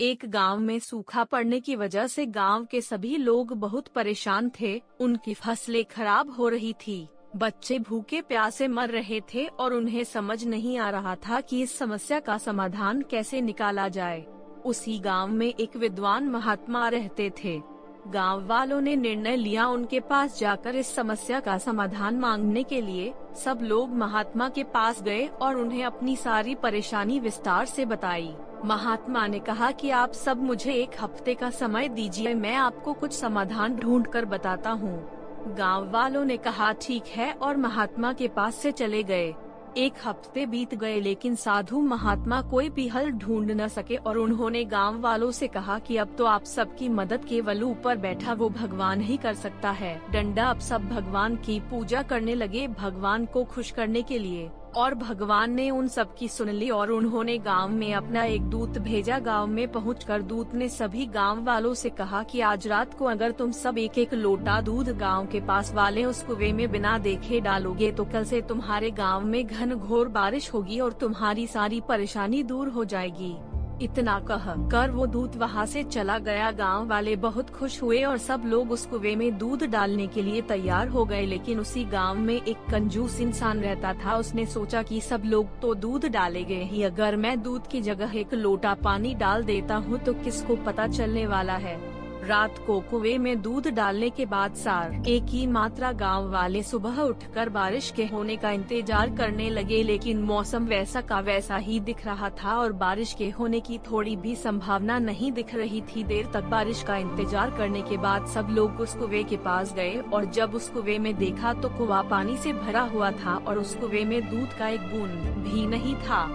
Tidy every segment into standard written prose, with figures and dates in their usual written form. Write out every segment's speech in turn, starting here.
एक गांव में सूखा पड़ने की वजह से गांव के सभी लोग बहुत परेशान थे। उनकी फसलें खराब हो रही थी, बच्चे भूखे प्यासे मर रहे थे और उन्हें समझ नहीं आ रहा था कि इस समस्या का समाधान कैसे निकाला जाए। उसी गांव में एक विद्वान महात्मा रहते थे। गांव वालों ने निर्णय लिया उनके पास जाकर इस समस्या का समाधान मांगने के लिए। सब लोग महात्मा के पास गए और उन्हें अपनी सारी परेशानी विस्तार से बताई। महात्मा ने कहा कि आप सब मुझे 1 हफ्ते का समय दीजिए, मैं आपको कुछ समाधान ढूंढ कर बताता हूँ। गांव वालों ने कहा ठीक है और महात्मा के पास से चले गए। 1 हफ्ते बीत गए लेकिन साधु महात्मा कोई भी हल ढूंढ न सके और उन्होंने गांव वालों से कहा कि अब तो आप सबकी मदद केवल ऊपर बैठा वो भगवान ही कर सकता है। डंडा अब सब भगवान की पूजा करने लगे भगवान को खुश करने के लिए, और भगवान ने उन सब की सुन ली और उन्होंने गांव में अपना एक दूत भेजा। गांव में पहुंचकर दूत ने सभी गांव वालों से कहा कि आज रात को अगर तुम सब 1-1 लोटा दूध गांव के पास वाले उस कुएं में बिना देखे डालोगे तो कल से तुम्हारे गांव में घनघोर बारिश होगी और तुम्हारी सारी परेशानी दूर हो जाएगी। इतना कह कर वो दूत वहाँ से चला गया। गांव वाले बहुत खुश हुए और सब लोग उस कुएं में दूध डालने के लिए तैयार हो गए। लेकिन उसी गांव में एक कंजूस इंसान रहता था। उसने सोचा कि सब लोग तो दूध डालेंगे ही, अगर मैं दूध की जगह 1 लोटा पानी डाल देता हूँ तो किसको पता चलने वाला है। रात को कुएं में दूध डालने के बाद सार एक ही मात्रा गांव वाले सुबह उठकर बारिश के होने का इंतजार करने लगे। लेकिन मौसम वैसा का वैसा ही दिख रहा था और बारिश के होने की थोड़ी भी संभावना नहीं दिख रही थी। देर तक बारिश का इंतजार करने के बाद सब लोग उस कुएं के पास गए और जब उस कुएं में देखा तो कुआं पानी से भरा हुआ था और उस कुएं में दूध का एक बूंद भी नहीं था।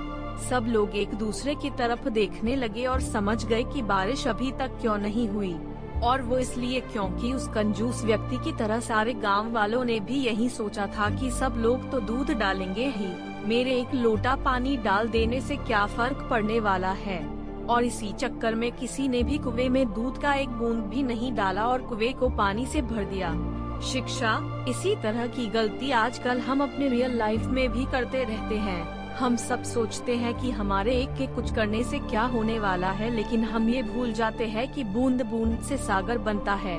सब लोग एक दूसरे की तरफ देखने लगे और समझ गए कि बारिश अभी तक क्यों नहीं हुई, और वो इसलिए क्योंकि उस कंजूस व्यक्ति की तरह सारे गांव वालों ने भी यही सोचा था कि सब लोग तो दूध डालेंगे ही, मेरे 1 लोटा पानी डाल देने से क्या फर्क पड़ने वाला है। और इसी चक्कर में किसी ने भी कुएं में दूध का एक बूंद भी नहीं डाला और कुएं को पानी से भर दिया। शिक्षा, इसी तरह की गलती आजकल हम अपने रियल लाइफ में भी करते रहते हैं। हम सब सोचते हैं कि हमारे एक के कुछ करने से क्या होने वाला है, लेकिन हम ये भूल जाते हैं कि बूंद बूंद से सागर बनता है।